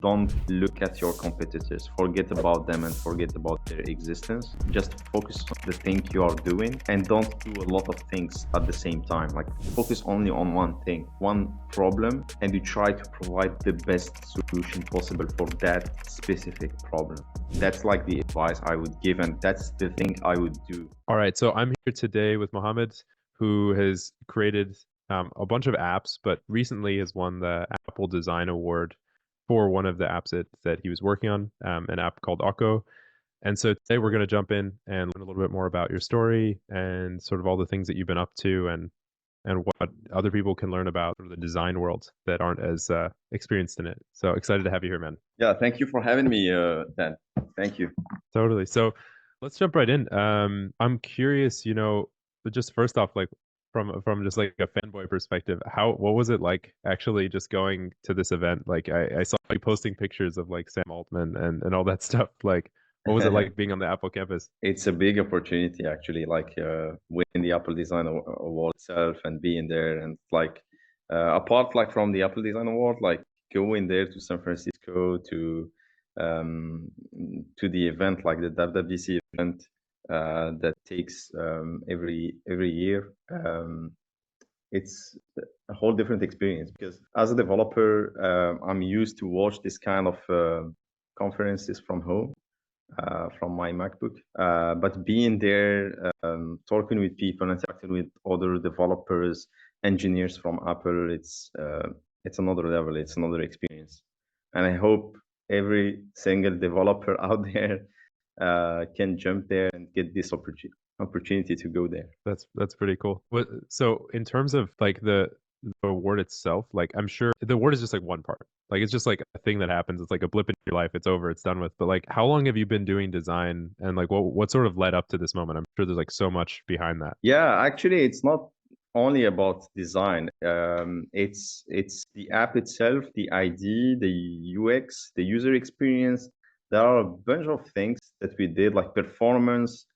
don't look at your competitors, forget about them and forget about their existence. Just focus on the thing you are doing and don't do a lot of things at the same time. Like focus only on one thing, one problem, and you try to provide the best solution possible for that specific problem. That's like the advice I would give, and that's the thing I would do. All right, so I'm here today with Mohamed, who has created a bunch of apps, but recently has won the Apple Design Award for one of the apps that he was working on, an app called Oko. And so today we're going to jump in and learn a little bit more about your story and sort of all the things that you've been up to and what other people can learn about sort of the design world that aren't as experienced in it. So excited to have you here, man. Yeah, thank you for having me, Dan. Thank you. Totally. So let's jump right in. I'm curious, but just first off, like from just like a fanboy perspective, what was it like actually just going to this event? Like I saw you posting pictures of like Sam Altman and all that stuff. Like what was it like being on the Apple campus? It's a big opportunity actually, like winning the Apple Design Award itself and being there, and like apart like from the Apple Design Award, like going there to San Francisco um, to the event, like the WWDC event that takes every year. It's a whole different experience because as a developer, I'm used to watch this kind of conferences from home, from my MacBook. But being there, talking with people, interacting with other developers, engineers from Apple, it's another level. It's another experience, and I hope every single developer out there can jump there and get this opportunity to go there. That's pretty cool. So in terms of like the award itself, like I'm sure the award is just like one part. Like it's just like a thing that happens. It's like a blip in your life. It's over. It's done with. But like, how long have you been doing design, and like what sort of led up to this moment? I'm sure there's like so much behind that. Yeah, actually, it's not only about design. It's the app itself, the ID, the UX, the user experience. There are a bunch of things that we did, like performance,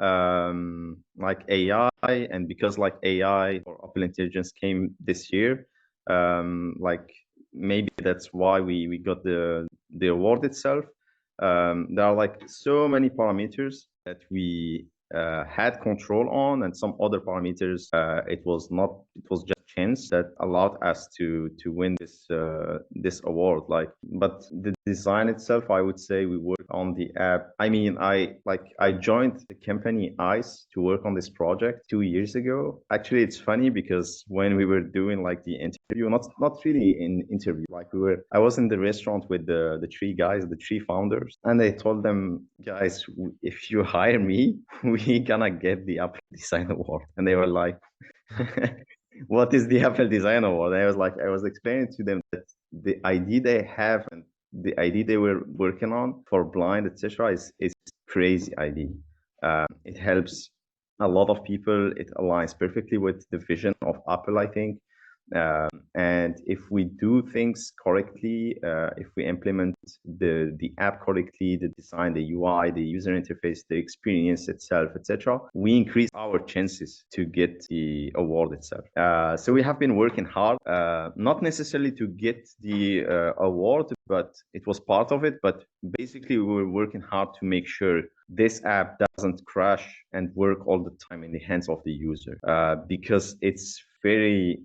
like AI, and because like AI or Apple Intelligence came this year, like maybe that's why we got the award itself. There are like so many parameters that we had control on, and some other parameters it was not. It was just chance that allowed us to win this award. Like, but the design itself, I would say we worked on the app. I mean, I joined the company ICE to work on this project 2 years ago. Actually, it's funny because when we were doing like the interview, not really an interview, like I was in the restaurant with the three guys, the three founders, and I told them, guys, if you hire me, we gonna get the Apple Design Award. And they were like, what is the Apple Design Award? And I was explaining to them that the idea they have and the idea they were working on for blind, etc., is crazy idea. It helps a lot of people. It aligns perfectly with the vision of Apple, I think. And if we do things correctly, if we implement the app correctly, the design, the UI, the user interface, the experience itself, etc., we increase our chances to get the award itself. So we have been working hard, not necessarily to get the award, but it was part of it. But basically, we were working hard to make sure this app doesn't crash and work all the time in the hands of the user, because it's very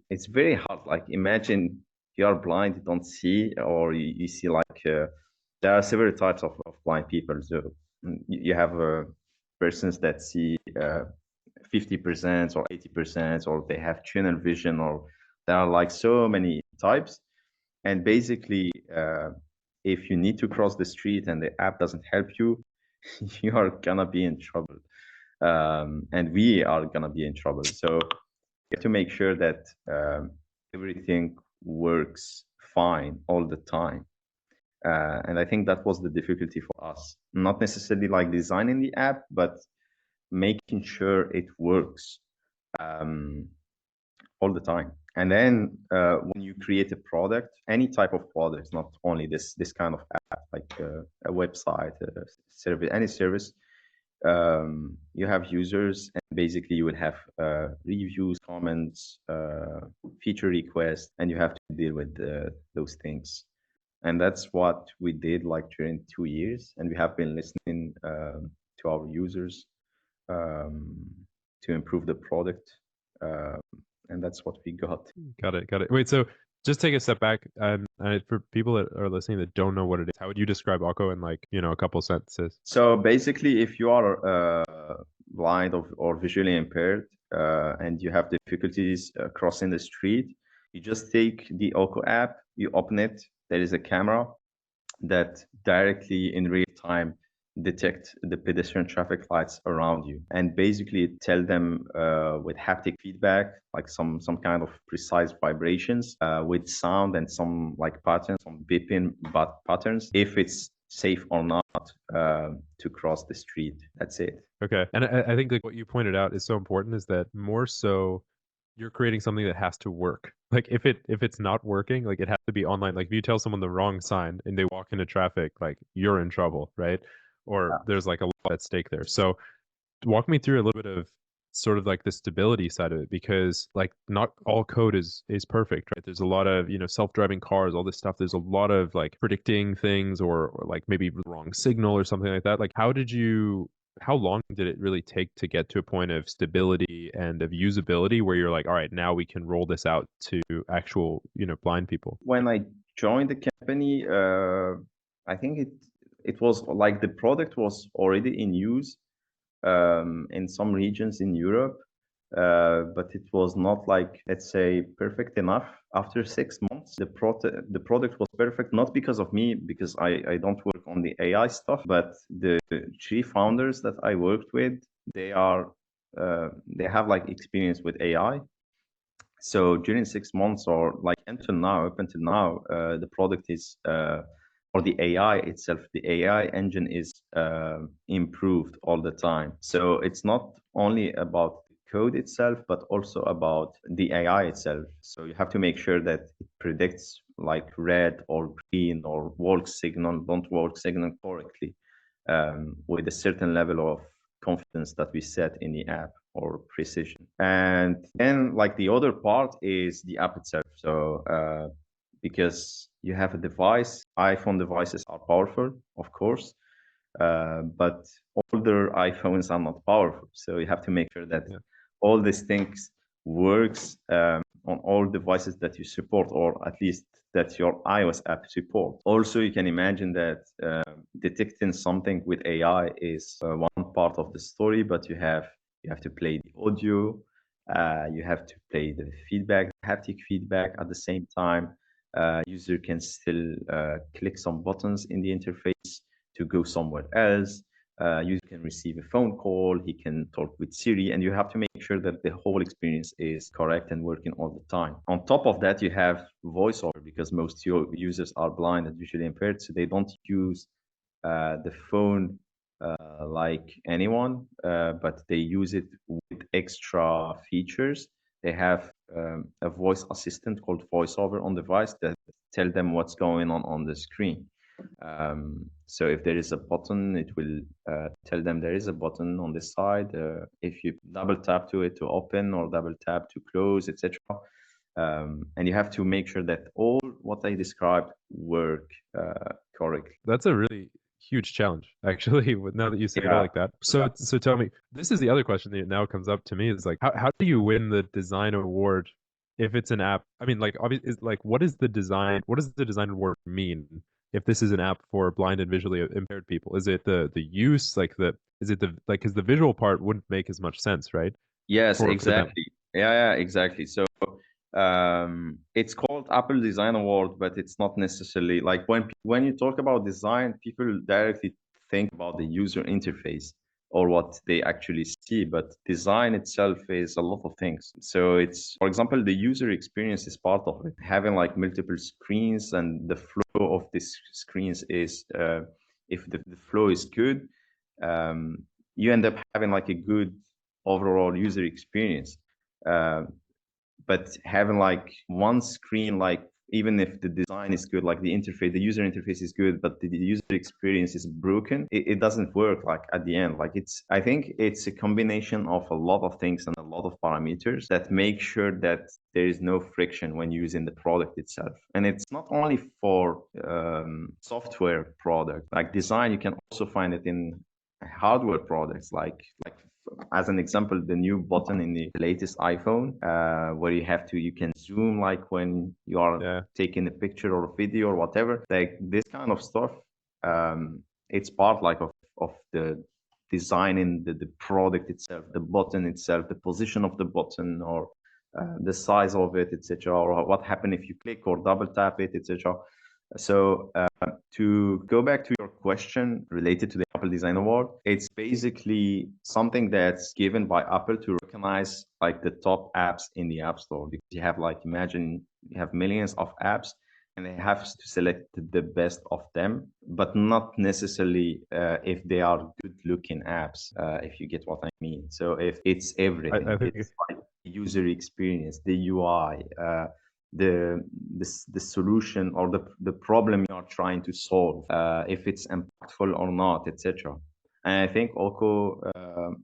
hard. Like imagine you are blind, you don't see, or you see like there are several types of blind people. So you have persons that see 50% or 80%, or they have tunnel vision, or there are like so many types. And basically, if you need to cross the street and the app doesn't help you, you are gonna be in trouble. And we are gonna be in trouble. So you have to make sure that everything works fine all the time. And I think that was the difficulty for us. Not necessarily like designing the app, but making sure it works all the time. And then when you create a product, any type of product, not only this kind of app, like a website, a service, any service, you have users, and basically you would have reviews, comments, feature requests, and you have to deal with those things. And that's what we did like during 2 years. And we have been listening to our users um, to improve the product. Um, and that's what we got. Got it. Got it. Wait, so just take a step back. For people that are listening that don't know what it is, how would you describe Oko in like, a couple sentences? So basically, if you are blind or visually impaired and you have difficulties crossing the street, you just take the Oko app, you open it, there is a camera that directly in real time detect the pedestrian traffic lights around you and basically tell them with haptic feedback, like some kind of precise vibrations with sound and some like patterns, some beeping but patterns, if it's safe or not to cross the street. That's it. Okay. And I think like what you pointed out is so important is that more so you're creating something that has to work. Like if it's not working, like it has to be online. Like if you tell someone the wrong sign and they walk into traffic, like you're in trouble, right? Or there's like a lot at stake there. So walk me through a little bit of sort of like the stability side of it because like not all code is perfect, right? There's a lot of self-driving cars, all this stuff. There's a lot of like predicting things or like maybe wrong signal or something like that. Like how long did it really take to get to a point of stability and of usability where you're like, all right, now we can roll this out to actual blind people? When I joined the company, I think it was like the product was already in use in some regions in Europe, but it was not like, let's say, perfect enough. After 6 months, the product was perfect, not because of me, because I don't work on the AI stuff, but the three founders that I worked with, they are they have like experience with AI. So during 6 months or like up until now, the product is or the AI itself, the AI engine is improved all the time. So it's not only about the code itself, but also about the AI itself. So you have to make sure that it predicts like red or green or don't walk signal correctly with a certain level of confidence that we set in the app or precision. And then like the other part is the app itself. So because you have a device, iPhone devices are powerful, of course, but older iPhones are not powerful. So you have to make sure that Yeah. all these things works on all devices that you support, or at least that your iOS app support. Also, you can imagine that detecting something with AI is one part of the story, but you have to play the audio, you have to play the feedback, haptic feedback at the same time. User can still click some buttons in the interface to go somewhere else. User can receive a phone call, he can talk with Siri, and you have to make sure that the whole experience is correct and working all the time. On top of that, you have voiceover because most users are blind and visually impaired, so they don't use the phone like anyone, but they use it with extra features. They have a voice assistant called voiceover on device that tell them what's going on the screen. So if there is a button, it will tell them there is a button on this side. If you double tap to it to open or double tap to close, etc. And you have to make sure that all what I described work correctly. That's a really huge challenge, actually, now that you say it all Yeah. like that. So tell me, this is the other question that now comes up to me is like, how do you win the design award if it's an app? I mean, like, obviously, like, what does the design award mean if this is an app for blind and visually impaired people? Is it the use, like is it the, like, because the visual part wouldn't make as much sense, right? Yes, For them. exactly. Yeah, exactly. So it's called Apple Design Award, but it's not necessarily like when you talk about design, people directly think about the user interface or what they actually see, but design itself is a lot of things. So it's, for example, the user experience is part of it. Having like multiple screens and the flow of these screens is, if the flow is good, you end up having like a good overall user experience. Uh, but having like one screen like even if the design is good, like the interface, the user interface is good, but the user experience is broken, it doesn't work like at the end. Like I think it's a combination of a lot of things and a lot of parameters that make sure that there is no friction when using the product itself. And it's not only for software product, like design, you can also find it in hardware products, like as an example, the new button in the latest iPhone, where you can zoom, like when you are taking a picture or a video or whatever, like this kind of stuff. It's part like of the designing the product itself, the button itself, the position of the button, or the size of it, etc., or what happens if you click or double tap it, etc. So to go back to your question related to the Apple Design Award, it's basically something that's given by Apple to recognize like the top apps in the App Store, because you have, like, imagine you have millions of apps and they have to select the best of them, but not necessarily if they are good looking apps, if you get what I mean. So if it's everything, I think it's like user experience, the UI, the solution or the problem you are trying to solve, if it's impactful or not, etc. And I think Oko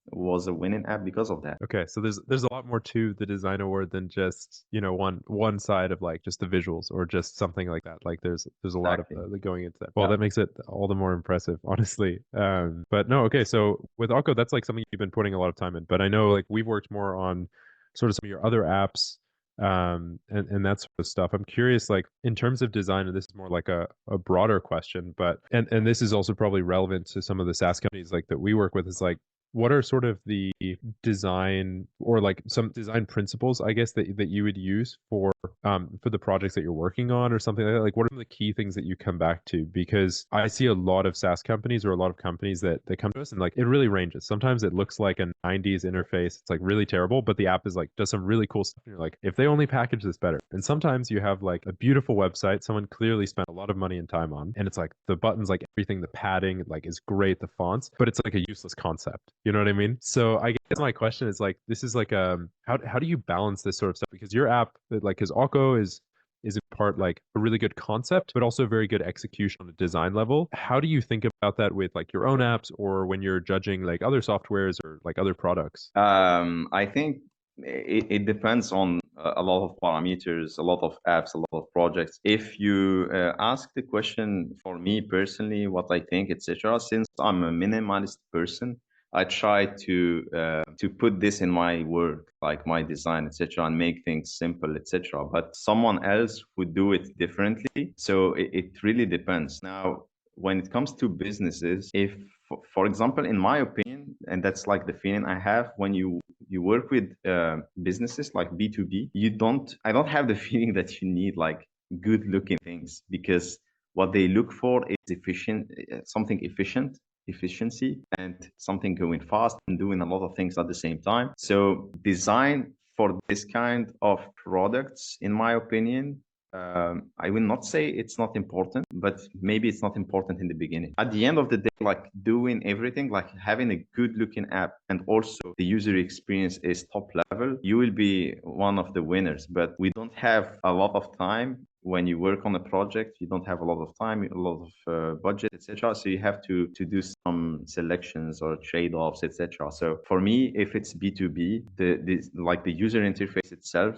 was a winning app because of that. Okay, so there's a lot more to the design award than just, you know, one side of like just the visuals or just something like that. Like there's a lot of Exactly. going into that. Well, Yeah. that makes it all the more impressive, honestly. But no, okay, so with Akko, that's like something you've been putting a lot of time in. But I know like we've worked more on sort of some of your other apps, and that sort of stuff. I'm curious, like in terms of design, and this is more like a broader question, but and this is also probably relevant to some of the SaaS companies like that we work with, is like what are sort of the design or like some design principles, I guess, that you would use for the projects that you're working on or something like that? Like what are the key things that you come back to? Because I see a lot of SaaS companies or a lot of companies that come to us and like it really ranges. Sometimes it looks like a 90s interface. It's like really terrible, but the app is like does some really cool stuff. And you're like, if they only package this better. And sometimes you have like a beautiful website, someone clearly spent a lot of money and time on, and it's like the buttons, like everything, the padding, like is great, the fonts, but it's like a useless concept. You know what I mean? So I guess my question is like, this is like, how do you balance this sort of stuff? Because your app, like, because Oko is in part like a really good concept, but also very good execution on a design level. How do you think about that with like your own apps or when you're judging like other softwares or like other products? I think it depends on a lot of parameters, a lot of apps, a lot of projects. If you ask the question for me personally, what I think, etc., since I'm a minimalist person, I try to put this in my work, like my design, etc., and make things simple, etc. But someone else would do it differently, so it really depends. Now, when it comes to businesses, if for example, in my opinion, and that's like the feeling I have when you work with businesses like B2B, I don't have the feeling that you need like good looking things, because what they look for is something efficiency, and something going fast and doing a lot of things at the same time. So design for this kind of products, in my opinion, I will not say it's not important, but maybe it's not important in the beginning. At the end of the day, like doing everything, like having a good looking app and also the user experience is top level, you will be one of the winners. But we don't have a lot of time. When you work on a project, you don't have a lot of time, a lot of budget, etc. So you have to do some selections or trade-offs, etc. So for me, if it's B2B, like the user interface itself,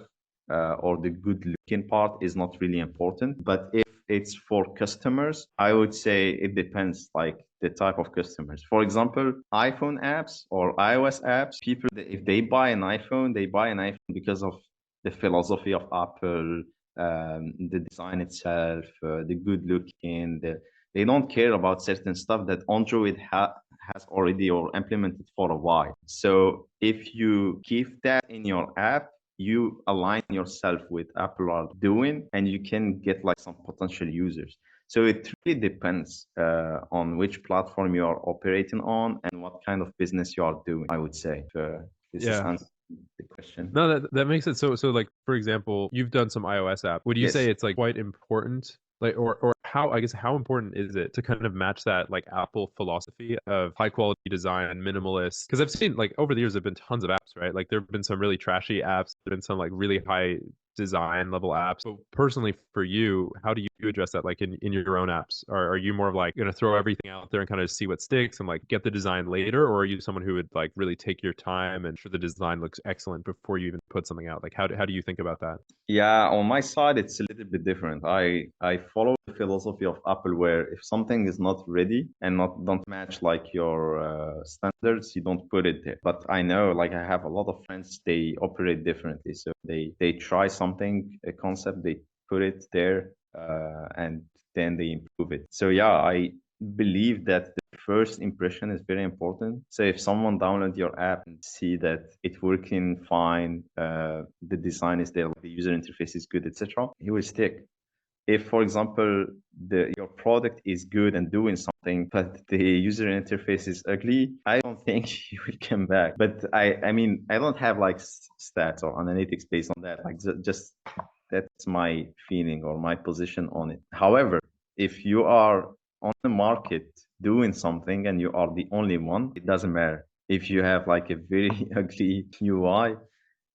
or the good looking part is not really important. But if it's for customers, I would say it depends, like the type of customers. For example, iPhone apps or iOS apps, people, if they buy an iPhone, they buy an iPhone because of the philosophy of Apple, the design itself, the good looking, they don't care about certain stuff that Android has already or implemented for a while. So if you keep that in your app, you align yourself with Apple are doing, and you can get like some potential users. So it really depends on which platform you are operating on and what kind of business you are doing, I would say. This is Yeah. answering the question. No, that makes it so like for example, you've done some iOS app. Would you Yes. say it's like quite important? Like or how I guess how important is it to kind of match that like Apple philosophy of high quality design, minimalist? Because I've seen like over the years there've been tons of apps, right? Like there've been some really trashy apps, there've been some like really high design level apps. So personally for you, how do you address that like in your own apps? Are you more of like gonna throw everything out there and kind of see what sticks and like get the design later, or are you someone who would like really take your time and ensure the design looks excellent before you even put something out? Like how do you think about that? Yeah, on my side, it's a little bit different. I follow the philosophy of Apple, where if something is not ready and not don't match like your standards, you don't put it there. But I know, like I have a lot of friends, they operate differently. So they try something, a concept, they put it there, and then they improve it. So yeah, I believe that the first impression is very important. So if someone download your app and see that it's working fine, the design is there, the user interface is good, etc., he will stick. If, for example, your product is good and doing something, but the user interface is ugly, I don't think you will come back. But I mean, I don't have like stats or analytics based on that. Like just that's my feeling or my position on it. However, if you are on the market doing something and you are the only one, it doesn't matter. If you have like a very ugly UI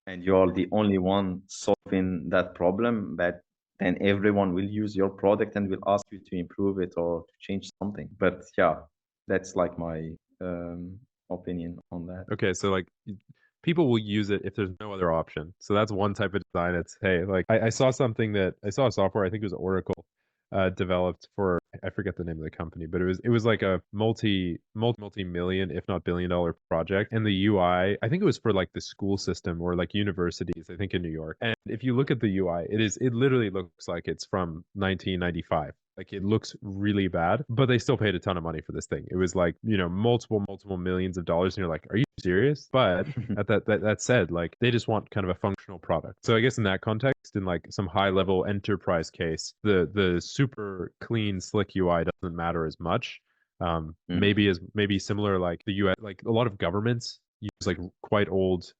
and you're the only one solving that problem, but then everyone will use your product and will ask you to improve it or to change something. But yeah, that's like my opinion on that. Okay, so like people will use it if there's no other option. So that's one type of design. It's hey, like I saw something that I saw a software, I think it was Oracle, developed for I forget the name of the company, but it was like a multi-million, if not billion-dollar project. And the UI, I think it was for like the school system or like universities, I think in New York. And if you look at the UI, it literally looks like it's from 1995. Like it looks really bad, but they still paid a ton of money for this thing. It was like, multiple millions of dollars. And you're like, are you serious? But at that said, like they just want kind of a functional product. So I guess in that context, in like some high level enterprise case, the super clean, slick UI doesn't matter as much. Mm. Maybe similar like the US, like a lot of governments use like quite old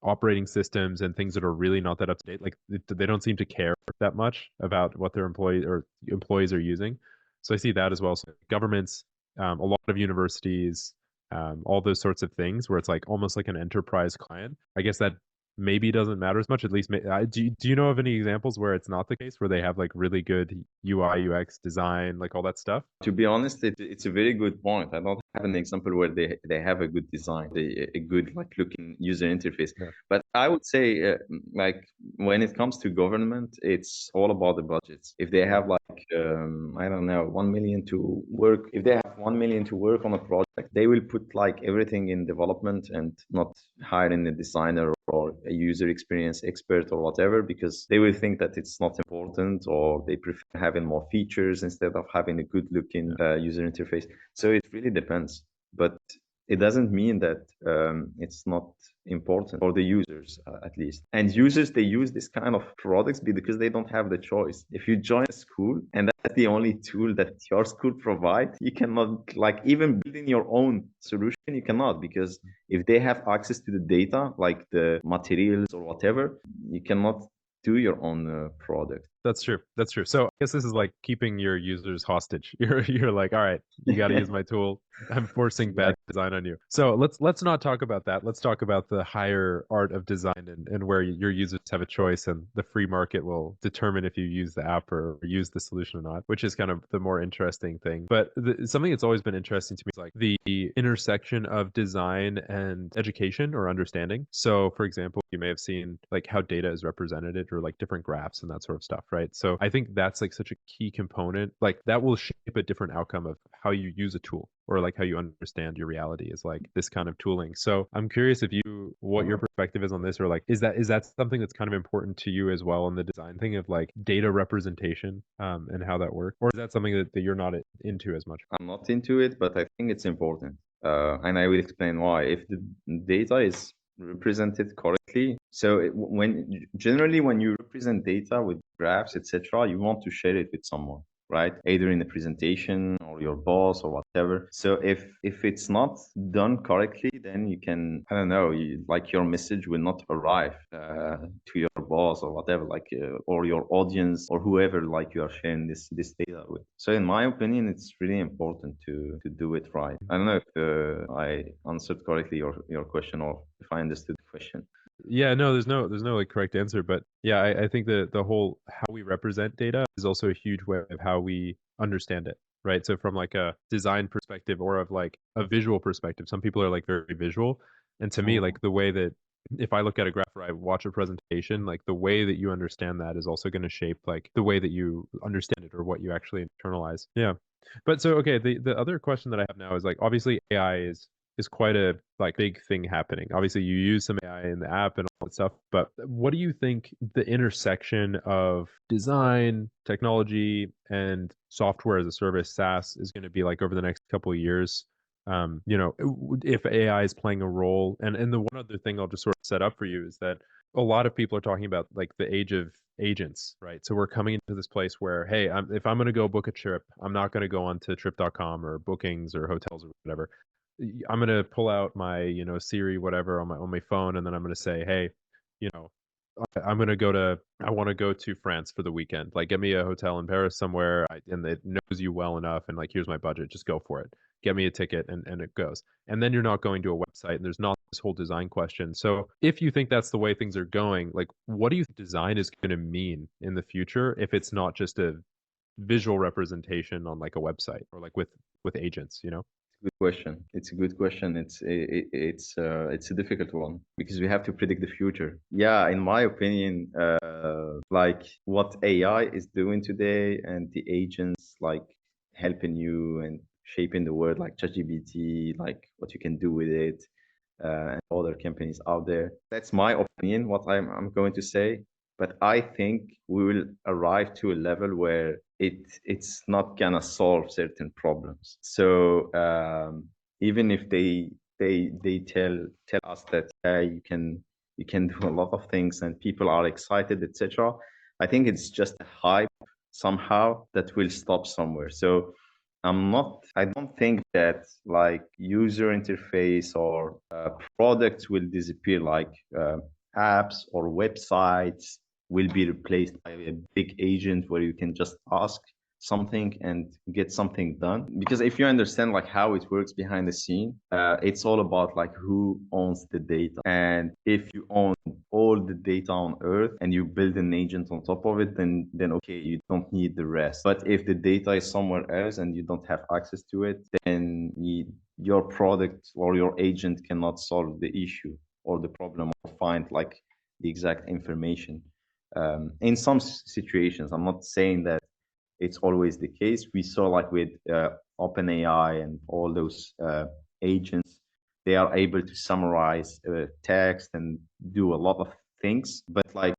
operating systems and things that are really not that up to date. Like they don't seem to care that much about what their employees are using. So I see that as well. So governments, a lot of universities, all those sorts of things where it's like almost like an enterprise client. I guess that maybe doesn't matter as much. At least, do you know of any examples where it's not the case, where they have like really good UI, UX design, like all that stuff? To be honest, it's a very good point. I don't have an example where they have a good design, a good like looking user interface. Yeah. But I would say, like when it comes to government, it's all about the budgets. If they have like I don't know 1 million to work, if they have 1 million to work on a project, they will put like everything in development and not hiring a designer or a user experience expert or whatever, because they will think that it's not important, or they prefer having more features instead of having a good looking user interface. So it really depends. But it doesn't mean that it's not important for the users, at least. And users, they use this kind of products because they don't have the choice. If you join a school and that's the only tool that your school provides, you cannot, like, even building your own solution, you cannot, because if they have access to the data, like the materials or whatever, you cannot do your own product. That's true. That's true. So I guess this is like keeping your users hostage. You're like, all right, you got to use my tool. I'm forcing bad design on you. So let's not talk about that. Let's talk about the higher art of design and where your users have a choice, and the free market will determine if you use the app or use the solution or not, which is kind of the more interesting thing. But something that's always been interesting to me is like the intersection of design and education or understanding. So for example, you may have seen like how data is represented or like different graphs and that sort of stuff, right? So I think that's like such a key component. Like that will shape a different outcome of how you use a tool or like how you understand your reality is like this kind of tooling. So I'm curious if what your perspective is on this, or like is that something that's kind of important to you as well in the design thing of like data representation, and how that works, or is that something that you're not into as much? I'm not into it, but I think it's important. And I will explain why. If the data is represented correctly, so generally when you represent data with graphs, etc., you want to share it with someone, right? Either in a presentation or your boss or whatever. So if it's not done correctly, then you can, I don't know, like your message will not arrive to your boss or whatever, like or your audience or whoever like you are sharing this data with. So in my opinion, it's really important to do it right. I don't know if I answered correctly your question, or if I understood the question. Yeah, no, there's no like correct answer, but yeah, I think the whole how we represent data is also a huge way of how we understand it, right? So from like a design perspective or of like a visual perspective, some people are like very visual, and to me, Mhm. like the way that if I look at a graph or I watch a presentation, like the way that you understand that is also going to shape like the way that you understand it or what you actually internalize. Yeah. But so okay, the other question that I have now is like obviously AI is quite a like big thing happening. Obviously, you use some AI in the app and all that stuff, but what do you think the intersection of design, technology, and software as a service (SaaS) is going to be like over the next couple of years? You know, if AI is playing a role, and the one other thing I'll just sort of set up for you is that a lot of people are talking about like the age of agents, right? So we're coming into this place where, hey, if I'm going to go book a trip, I'm not going to go onto trip.com or bookings or hotels or whatever. I'm gonna pull out my, you know, Siri, whatever, on my phone, and then I'm gonna say, hey, you know, I want to go to France for the weekend. Like, get me a hotel in Paris somewhere, and it knows you well enough, and like, here's my budget, just go for it. Get me a ticket, and it goes. And then you're not going to a website, and there's not this whole design question. So, if you think that's the way things are going, like, what do you think design is going to mean in the future if it's not just a visual representation on like a website or like with agents, you know? Good question. It's a good question. It's a difficult one because we have to predict the future. Yeah, in my opinion, like what AI is doing today and the agents like helping you and shaping the world like ChatGPT, like what you can do with it, and other companies out there. That's my opinion, what I'm going to say. But I think we will arrive to a level where it's not gonna solve certain problems. So even if they tell us that you can do a lot of things and people are excited, etc. I think it's just a hype somehow that will stop somewhere. So I don't think that like user interface or products will disappear like apps or websites will be replaced by a big agent where you can just ask something and get something done. Because if you understand like how it works behind the scene, it's all about like who owns the data. And if you own all the data on Earth and you build an agent on top of it, then okay, you don't need the rest. But if the data is somewhere else and you don't have access to it, then your product or your agent cannot solve the issue or the problem or find like the exact information. In some situations, I'm not saying that it's always the case. We saw like with OpenAI and all those agents, they are able to summarize text and do a lot of things. But like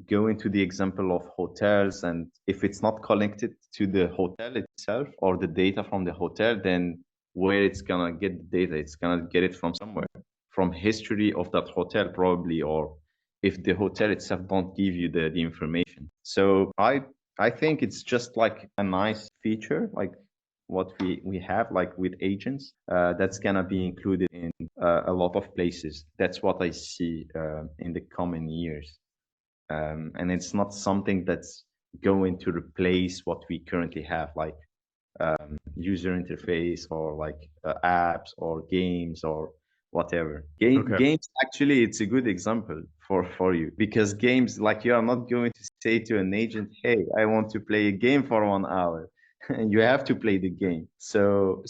going to the example of hotels, and if it's not connected to the hotel itself or the data from the hotel, then where it's gonna get the data, it's gonna get it from somewhere, from history of that hotel probably, or if the hotel itself don't give you the information. So I think it's just like a nice feature, like what we have like with agents, that's gonna be included in a lot of places. That's what I see in the coming years, and it's not something that's going to replace what we currently have, like user interface or like apps or games or whatever. Okay. Games actually, it's a good example for you because games, like you are not going to say to an agent, "Hey, I want to play a game for 1 hour." You have to play the game. So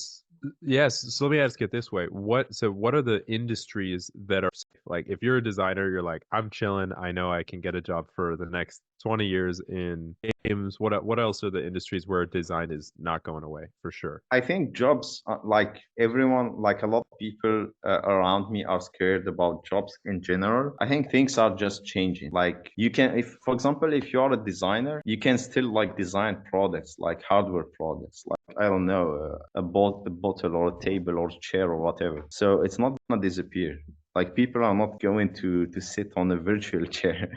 Yes, so let me ask it this way. What are the industries that are safe? Like if you're a designer, you're like, I'm chilling, I know I can get a job for the next 20 years in games. What else are the industries where design is not going away for sure? I think jobs, like everyone, like a lot of people around me are scared about jobs in general. I think things are just changing. Like you can, if, for example, if you're a designer, you can still like design products, like hardware products, like, I don't know, a bottle or a table or chair or whatever. So it's not gonna disappear. Like people are not going to sit on a virtual chair.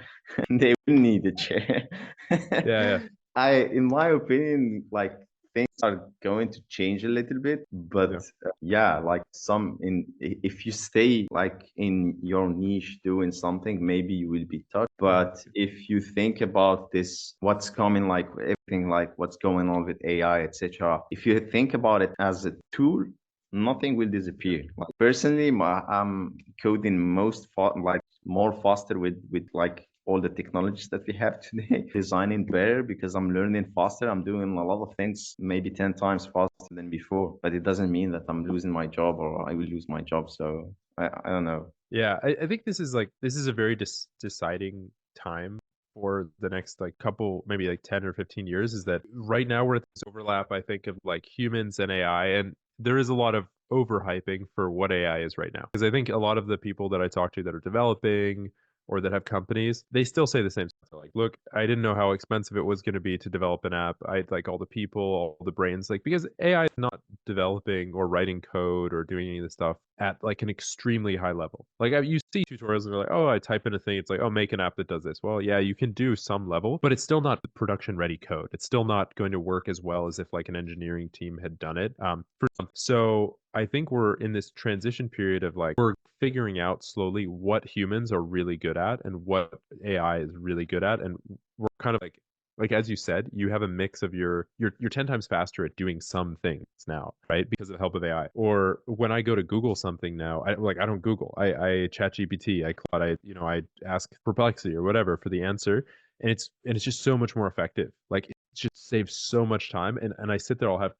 They will need a chair. Yeah, yeah. In my opinion, like things are going to change a little bit, but Yeah. yeah, like some in if you stay like in your niche doing something, maybe you will be touched. But if you think about this, what's coming, like everything, like what's going on with AI, etc. If you think about it as a tool, nothing will disappear. Like personally, I'm coding like more faster with like all the technologies that we have today, designing better because I'm learning faster. I'm doing a lot of things maybe 10 times faster than before, but it doesn't mean that I'm losing my job or I will lose my job. So I don't know. Yeah, I think this is like this is a very deciding time for the next like couple maybe like 10 or 15 years is that right now we're at this overlap I think of like humans and AI, and there is a lot of overhyping for what AI is right now. Because I think a lot of the people that I talk to that are developing or that have companies, they still say the same stuff. They're like, look, I didn't know how expensive it was going to be to develop an app. I had like all the people, all the brains, like because AI is not developing or writing code or doing any of this stuff at like an extremely high level. Like you see tutorials and they're like, oh, I type in a thing. It's like, oh, make an app that does this. Well, yeah, you can do some level, but it's still not production ready code. It's still not going to work as well as if like an engineering team had done it. So I think we're in this transition period of like we're figuring out slowly what humans are really good at and what AI is really good at, and we're kind of like as you said, you have a mix of you're 10 times faster at doing some things now, right? Because of the help of AI. Or when I go to Google something now, I don't Google. I chat GPT, I Claude, I ask Perplexity or whatever for the answer. And it's just so much more effective. Like it just saves so much time. And I sit there, I'll have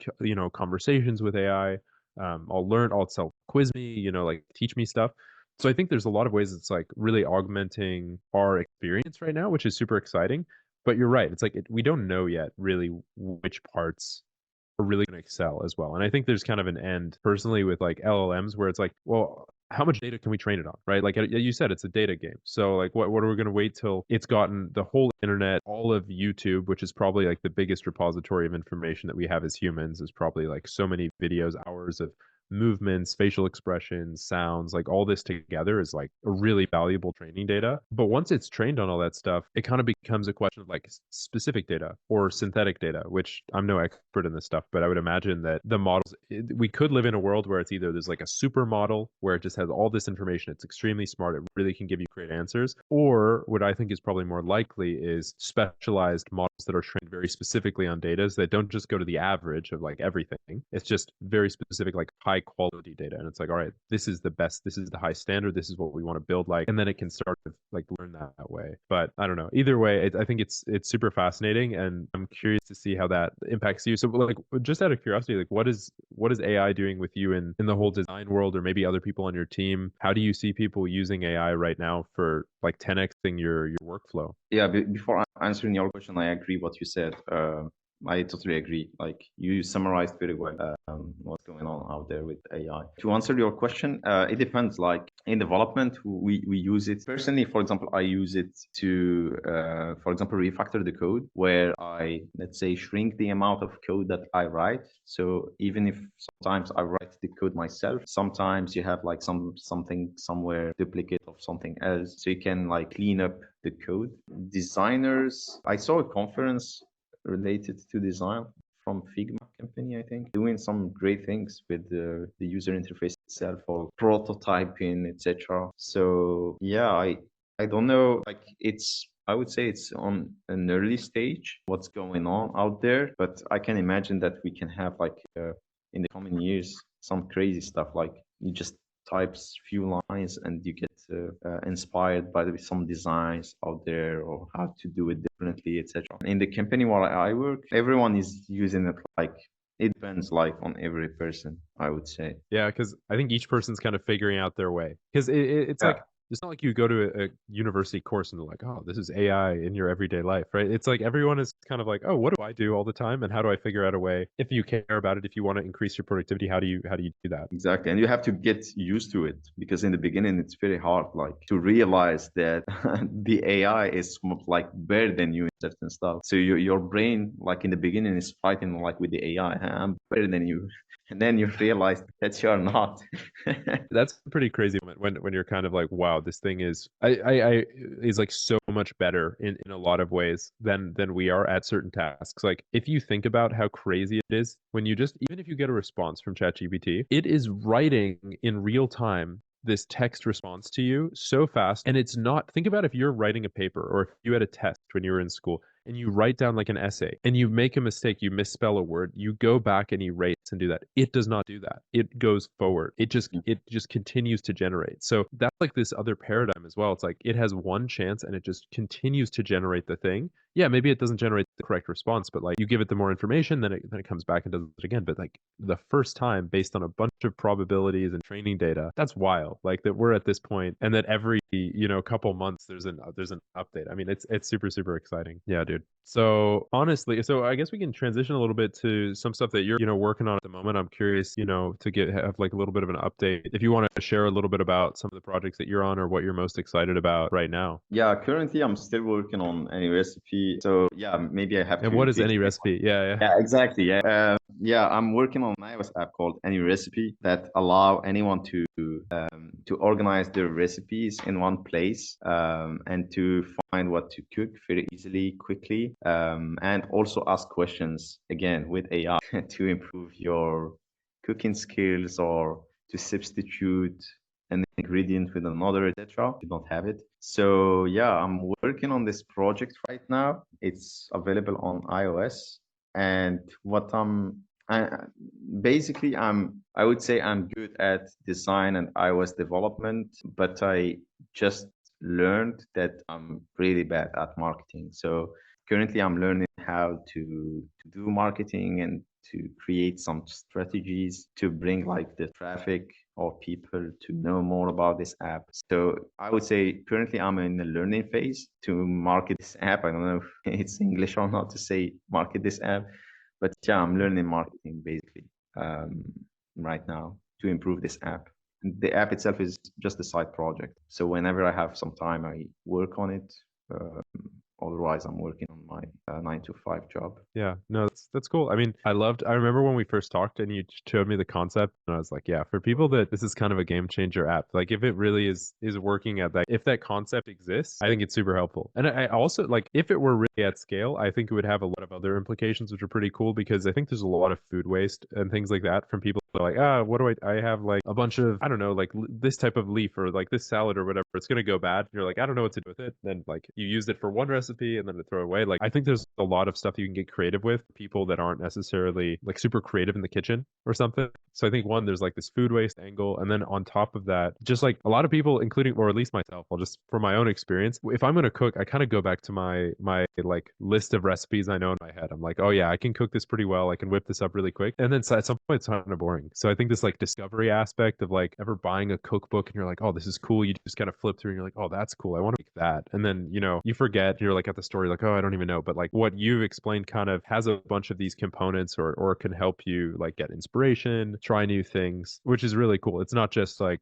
conversations with AI. I'll tell quiz me, like teach me stuff. So I think there's a lot of ways it's like really augmenting our experience right now, which is super exciting. But you're right. It's like we don't know yet really which parts are really going to excel as well. And I think there's kind of an end personally with like LLMs where it's like, well, how much data can we train it on, right? Like you said, it's a data game. So like, what are we going to wait till it's gotten the whole internet, all of YouTube, which is probably like the biggest repository of information that we have as humans, is probably like so many videos, hours of movements, facial expressions, sounds, like all this together is like a really valuable training data. But once it's trained on all that stuff, it kind of becomes a question of like specific data or synthetic data, which I'm no expert in this stuff, but I would imagine that the models, we could live in a world where it's either there's like a super model where it just has all this information, it's extremely smart, it really can give you great answers, or what I think is probably more likely is specialized models that are trained very specifically on data that don't just go to the average of like everything. It's just very specific, like high quality data. And it's like, all right, this is the best, this is the high standard, this is what we want to build like, and then it can start to like learn that way. But I don't know. Either way, I think it's super fascinating, and I'm curious to see how that impacts you. So like just out of curiosity, like what is AI doing with you in the whole design world, or maybe other people on your team? How do you see people using AI right now for like 10xing your workflow? Yeah, before answering your question, I agree what you said. I totally agree. Like you summarized very well what's going on out there with AI. To answer your question, it depends. Like in development, we use it personally. For example, I use it to, for example, refactor the code where I, let's say, shrink the amount of code that I write. So even if sometimes I write the code myself, sometimes you have like something somewhere duplicate of something else, so you can like clean up the code. Designers, I saw a conference related to design from Figma company, I think, doing some great things with the user interface itself or prototyping, etc. So yeah, I don't know, like I would say it's on an early stage what's going on out there, but I can imagine that we can have like in the coming years some crazy stuff, like you just types few lines and you get inspired by some designs out there or how to do it differently, etc. In the company where I work, everyone is using it. Like it depends, like on every person, I would say. Yeah, because I think each person's kind of figuring out their way. Because it's Yeah, like it's not like you go to a university course and they're like, oh, this is AI in your everyday life, right? It's like everyone is kind of like, oh, what do I do all the time, and how do I figure out a way? If you care about it, if you want to increase your productivity, how do you do that? exactly. And you have to get used to it because in the beginning it's very hard, like to realize that the AI is like better than you in certain stuff. So your brain, like in the beginning, is fighting like with the AI. I'm better than you, and then you realize that you're not. That's a pretty crazy moment when you're kind of like, wow, this thing I is like so much better in a lot of ways than we are at certain tasks. Like if you think about how crazy it is when you just even if you get a response from ChatGPT, it is writing in real time this text response to you so fast. And it's not, think about if you're writing a paper or if you had a test when you were in school, and you write down like an essay and you make a mistake, you misspell a word, you go back and erase and do that. It does not do that. It goes forward. It just continues to generate. So that's like this other paradigm as well. It's like it has one chance and it just continues to generate the thing. Yeah, maybe it doesn't generate the correct response, but like you give it the more information, then it comes back and does it again. But like the first time, based on a bunch of probabilities and training data, that's wild. Like that we're at this point, and that every couple months there's an update. I mean, it's super exciting. Yeah, dude. So honestly, so I guess we can transition a little bit to some stuff that you're working on at the moment. I'm curious, to have like a little bit of an update. If you want to share a little bit about some of the projects that you're on or what you're most excited about right now. Yeah, currently I'm still working on any recipe. So yeah, maybe I have And to what is any explain. recipe? Yeah, yeah. Yeah, exactly. Yeah, yeah. I'm working on an iOS app called Any Recipe that allow anyone to organize their recipes in one place, and to find what to cook very easily, quickly, and also ask questions again with AI to improve your cooking skills or to substitute an ingredient with another, etc. If you don't have it. So yeah, I'm working on this project right now. It's available on iOS, and what I, basically I would say I'm good at design and iOS development, but I just learned that I'm really bad at marketing. So currently I'm learning how to do marketing and to create some strategies to bring like the traffic or people to know more about this app. So I would say currently I'm in the learning phase to market this app. I don't know if it's English or not to say market this app, but yeah, I'm learning marketing basically um, right now to improve this app. The app itself is just a side project. So whenever I have some time, I work on it. Um, Otherwise, I'm working on my 9 to 5 job. Yeah, no, that's cool. I mean, I remember when we first talked and you showed me the concept and I was like, yeah, for people that this is kind of a game changer app. Like if it really is working at that, if that concept exists, I think it's super helpful. And I also like if it were really at scale, I think it would have a lot of other implications which are pretty cool because I think there's a lot of food waste and things like that from people that are like, what do I have like a bunch of, I don't know, like this type of leaf or like this salad or whatever, it's going to go bad. You're like, I don't know what to do with it. Then like you used it for one recipe and then to throw it away. Like I think there's a lot of stuff you can get creative with people that aren't necessarily like super creative in the kitchen or something. So I think one, there's like this food waste angle. And then on top of that, just like a lot of people, including, or at least myself, I'll just from my own experience, if I'm going to cook, I kind of go back to my like list of recipes I know in my head. I'm like, oh yeah, I can cook this pretty well. I can whip this up really quick. And then at some point it's kind of boring. So I think this like discovery aspect of like ever buying a cookbook and you're like, oh, this is cool. You just kind of flip through and you're like, oh, that's cool. I want to make that. And then, you forget, you're like at the story, like, oh, I don't even know. But like what you've explained kind of has a bunch of these components or can help you like get inspiration, try new things, which is really cool. It's not just like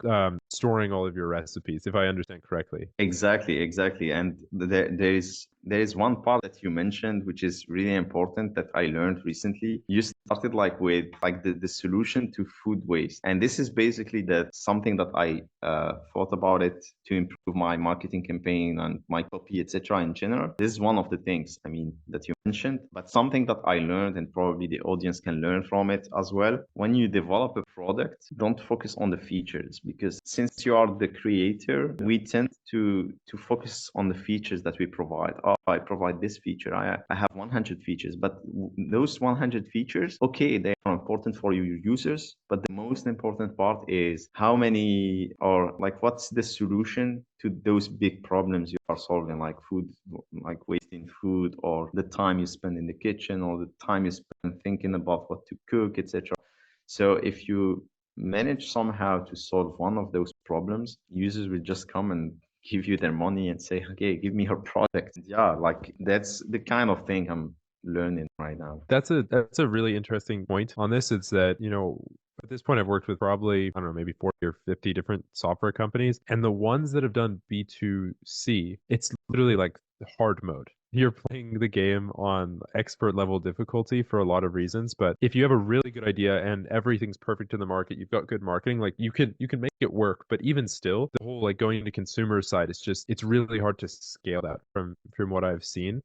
storing all of your recipes, if I understand correctly. Exactly, exactly. And there is one part that you mentioned which is really important that I learned recently. You started like with like the solution to food waste. And this is basically that something that I thought about it to improve my marketing campaign and my copy, etc. in general. This is one of the things, I mean, that you mentioned, but something that I learned and probably the audience can learn from it as well. When you develop a product, don't focus on the features because since you are the creator, we tend to focus on the features that we provide. Oh, I provide this feature. I have 100 features, but those 100 features, okay, they are important for your users, but the most important part is how many or like what's the solution to those big problems you are solving, like food, like wasting food, or the time you spend in the kitchen, or the time you spend thinking about what to cook, etc. So if you manage somehow to solve one of those problems, users will just come and give you their money and say, okay, give me your product. Yeah, like that's the kind of thing I'm learning right now. That's a really interesting point on this. It's that, at this point I've worked with probably, I don't know, maybe 40 or 50 different software companies. And the ones that have done B2C, it's literally like hard mode. You're playing the game on expert level difficulty for a lot of reasons. But if you have a really good idea and everything's perfect in the market, you've got good marketing, like you can make it work. But even still, the whole like going to consumer side, it's really hard to scale that from what I've seen.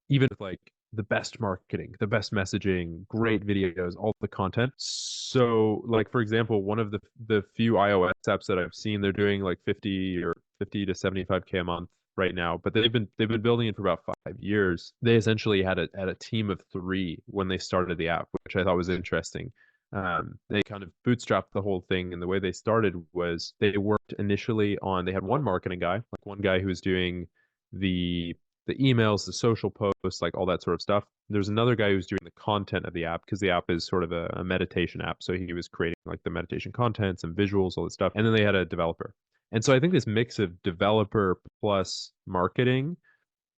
Even with like the best marketing, the best messaging, great videos, all the content. So, like for example, one of the few iOS apps that I've seen, they're doing like 50 to 75K a month right now, but they've been building it for about 5 years. They essentially had a team of three when they started the app, which I thought was interesting. They kind of bootstrapped the whole thing, and the way they started was they worked initially on. They had one marketing guy, like one guy who was doing the the emails, the social posts, like all that sort of stuff. There's another guy who's doing the content of the app because the app is sort of a meditation app. So he was creating like the meditation contents and visuals, all that stuff. And then they had a developer. And so I think this mix of developer plus marketing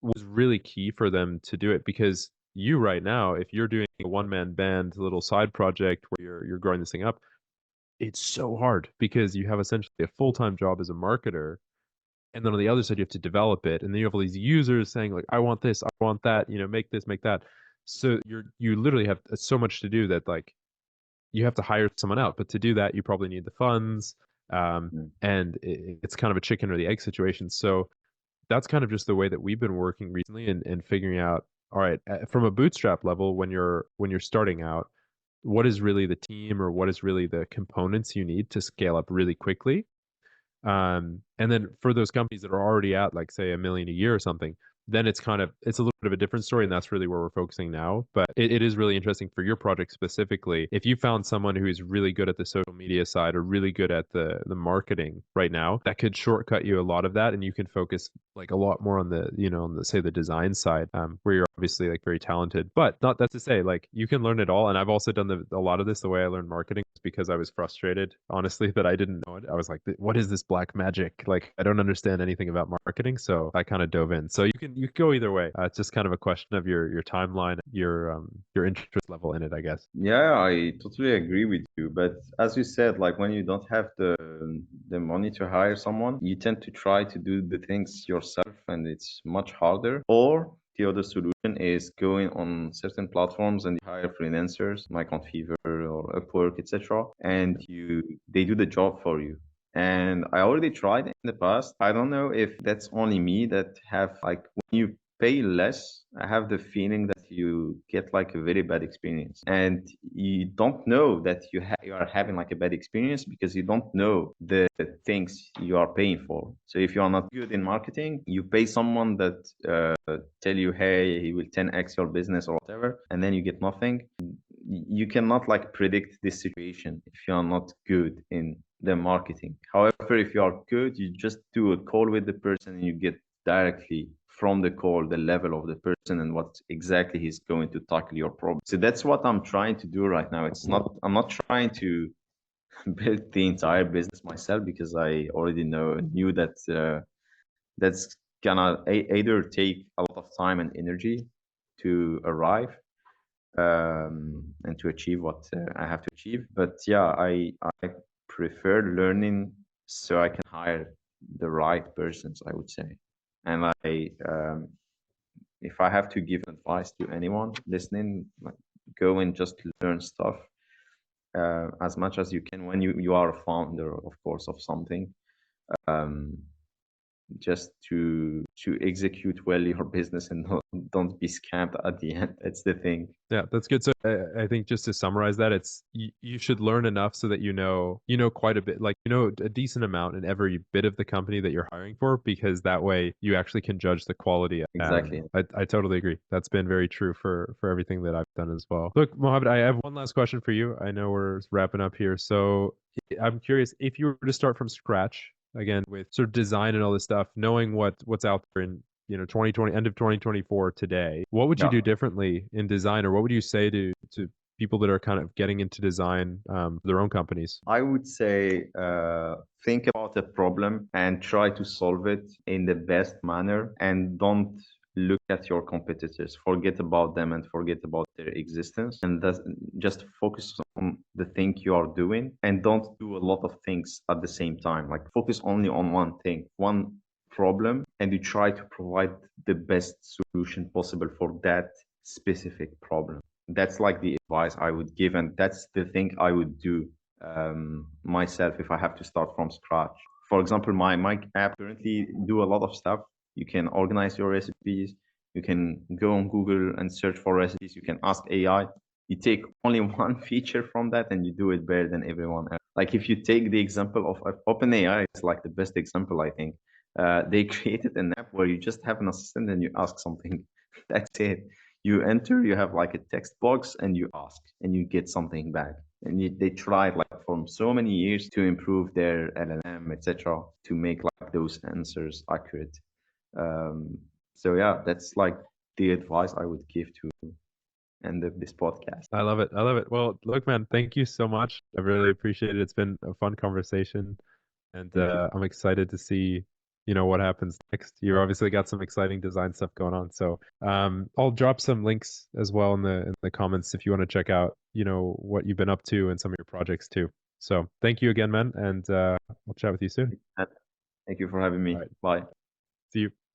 was really key for them to do it because you right now, if you're doing a one man band little side project where you're growing this thing up, it's so hard because you have essentially a full time job as a marketer, and then on the other side you have to develop it, and then you have all these users saying like, I want this, I want that, make this, make that. So you literally have so much to do that like you have to hire someone out, but to do that you probably need the funds, Mm. and it's kind of a chicken or the egg situation. So that's kind of just the way that we've been working recently and figuring out, all right, from a bootstrap level, when you're starting out, what is really the team or what is really the components you need to scale up really quickly. And then for those companies that are already at like say 1 million a year or something, then it's a little bit of a different story, and that's really where we're focusing now. But it is really interesting for your project specifically. If you found someone who is really good at the social media side or really good at the marketing right now, that could shortcut you a lot of that, and you can focus like a lot more on the say the design side, where you're obviously like very talented. But not that to say like you can learn it all. And I've also done a lot of this the way I learned marketing because I was frustrated, honestly, that I didn't know it. I was like, what is this black magic? Like, I don't understand anything about marketing. So I kind of dove in. So you can go either way. It's just kind of a question of your timeline, your interest level in it, I guess. Yeah, I totally agree with you. But as you said, like when you don't have the money to hire someone, you tend to try to do the things yourself, and it's much harder. Or the other solution is going on certain platforms and you hire freelancers, like on Fiverr or Upwork, etc., and they do the job for you. And I already tried it in the past. I don't know if that's only me that have like when you pay less, I have the feeling that you get like a very bad experience, and you don't know that you are having like a bad experience because you don't know the things you are paying for. So if you are not good in marketing, you pay someone that tell you, hey, he will 10x your business or whatever, and then you get nothing. You cannot like predict this situation if you are not good in the marketing. However, if you are good, you just do a call with the person and you get directly from the call the level of the person and what exactly he's going to tackle your problem. So that's what I'm trying to do right now. I'm not trying to build the entire business myself because I already knew that that's gonna either take a lot of time and energy to arrive, and to achieve what I have to achieve. But yeah, I prefer learning so I can hire the right persons, I would say. And if I have to give advice to anyone listening, like go and just learn stuff as much as you can when you are a founder, of course, of something. Um, just to execute well your business and don't be scammed at the end. That's the thing. Yeah, that's good. So I think just to summarize that, it's you should learn enough so that you know quite a bit, like a decent amount in every bit of the company that you're hiring for, because that way you actually can judge the quality. Exactly. I totally agree. That's been very true for everything that I've done as well. Look, Mohammed, I have one last question for you. I know we're wrapping up here, so I'm curious if you were to start from scratch again with sort of design and all this stuff, knowing what's out there in 2020, end of 2024 today, what would you Yeah. do differently in design, or what would you say to people that are kind of getting into design for their own companies? I would say think about a problem and try to solve it in the best manner, and don't look at your competitors. Forget about them and forget about their existence, and just focus on the thing you are doing, and don't do a lot of things at the same time. Like focus only on one thing, one problem, and you try to provide the best solution possible for that specific problem. That's like the advice I would give, and that's the thing I would do myself if I have to start from scratch. For example, my app currently do a lot of stuff. You can organize your recipes. You can go on Google and search for recipes. You can ask AI. You take only one feature from that and you do it better than everyone else. Like if you take the example of OpenAI, it's like the best example, I think. They created an app where you just have an assistant and you ask something. That's it. You enter, you have like a text box, and you ask, and you get something back. And they tried like from so many years to improve their LLM, etc., to make like those answers accurate. Um, so yeah, that's like the advice I would give to end of this podcast. I love it. I love it. Well, look, man, thank you so much. I really appreciate it. It's been a fun conversation, and Thank you. I'm excited to see, what happens next. You obviously got some exciting design stuff going on. So, I'll drop some links as well in the comments if you want to check out, what you've been up to and some of your projects too. So, thank you again, man, and I'll chat with you soon. Thank you for having All me. right. Bye. See you.